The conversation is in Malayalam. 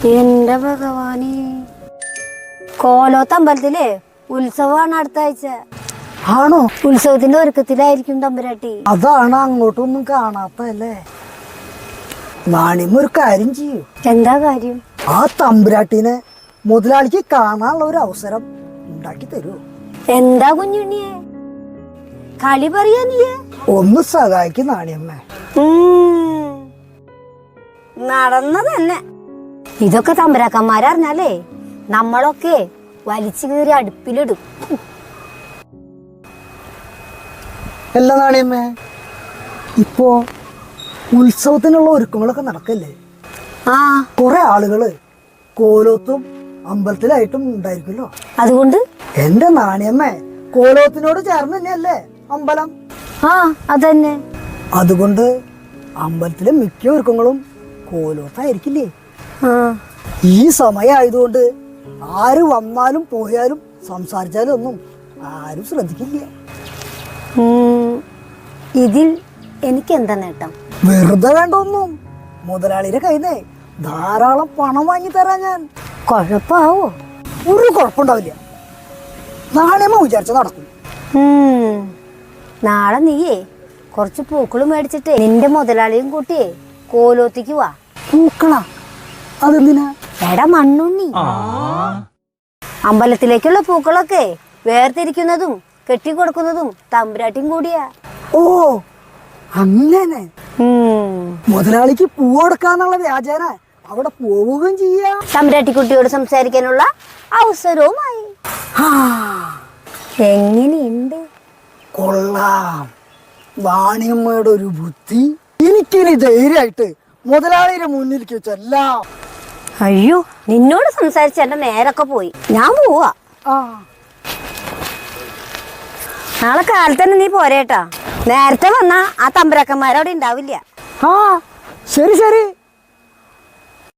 എന്റെ ഭഗവാനെ, കോലോത്തമ്പലത്തിലെ ഉത്സവമാണ് അടുത്ത ആഴ്ച. ആണോ? ഉത്സവത്തിന്റെ ഒരുക്കത്തിലായിരിക്കും തമ്പുരാട്ടി. അതാണ് അങ്ങോട്ടൊന്നും കാണാത്തല്ലേ. നാണിയമ്മ ഒരു കാര്യം ചെയ്യൂ. എന്താ കാര്യം? ആ തമ്പുരാട്ടിനെ മുതലാളിക്ക് കാണാനുള്ള ഒരു അവസരം ഉണ്ടാക്കി തരൂ. എന്താ കുഞ്ഞുണ്ണിയെ കളി പറയാ നീയെ? ഒന്ന് സഹായിക്കും നാണിയമ്മ. നടന്ന തന്നെ. ഇതൊക്കെ തമ്പുരാക്കന്മാരറിഞ്ഞാലേ നമ്മളൊക്കെ വലിച്ചു കീറി അടുപ്പിലിടും. അല്ല നാണിയമ്മ, ഇപ്പോ ഉത്സവത്തിനുള്ള ഒരുക്കങ്ങളൊക്കെ നടക്കല്ലേ? ആ, കുറെ ആളുകള് കോലോത്തും അമ്പലത്തിലായിട്ടും ഉണ്ടായിരിക്കുമല്ലോ. അതുകൊണ്ട് എന്റെ നാണിയമ്മ, കോലോത്തിനോട് ചേർന്ന് തന്നെയല്ലേ അമ്പലം? ആ അതന്നെ. അതുകൊണ്ട് അമ്പലത്തിലെ മിക്ക ഒരുക്കങ്ങളും കോലോത്തായിരിക്കില്ലേ? ആ, ഈ സമയമായതുകൊണ്ട് ആര് വന്നാലും പോയാലും സംസാരിച്ചാലും ഒന്നും ആരും ശ്രദ്ധിക്കില്ല. ഇതിൽ എനിക്കെന്താ നേട്ടം? വെറുതെ വേണ്ട ഒന്നും. മുതലാളിയുടെ കയ്യിന്നേ ധാരാളം പണം വാങ്ങി തരാൻ ഞാൻ. കുഴപ്പാവോ? ഒരു കുഴപ്പമുണ്ടാവില്ല. നാണയമ്മ വിചാരിച്ച നടക്കും. നാളെ നീയേ കുറച്ച് പൂക്കളും മേടിച്ചിട്ട് നിന്റെ മുതലാളിയും കൂട്ടിയേ കോലോത്തിക്ക് വാ. പൂക്കളാ? അതെന്തിനാ? എടാ മണ്ണുണ്ണി, അമ്പലത്തിലേക്കുള്ള പൂക്കളൊക്കെ വേർതിരിക്കുന്നതും കെട്ടിക്കൊടുക്കുന്നതും തമ്പുരാട്ടിയും കൂടിയാ. ഓ അങ്ങനെ. മുതലാളിക്ക് പൂ കൊടുക്കാന്നുള്ള വ്യാജേന അവിടെ പോവുകയും ചെയ്യാം. തമ്പുരാട്ടിക്കുട്ടിയോട് സംസാരിക്കാനുള്ള അവസരവുമായി. എങ്ങനെയുണ്ട്? കൊള്ളാം. വാണിയമ്മയുടെ ഒരു ബുദ്ധി. എനിക്കിനി ധൈര്യമായിട്ട് മുതലാളിയുടെ മുന്നിലേക്ക് ചെല്ലാം. അയ്യോ, നിന്നോട് സംസാരിച്ച എന്റെ നേരൊക്കെ പോയി. ഞാൻ പോവാ. നാളെ കാലത്ത് തന്നെ നീ പോരേട്ടാ. നേരത്തെ വന്നാ ആ തമ്പുരാക്കന്മാരവിടെ ഉണ്ടാവില്ല. ശരി ശരി.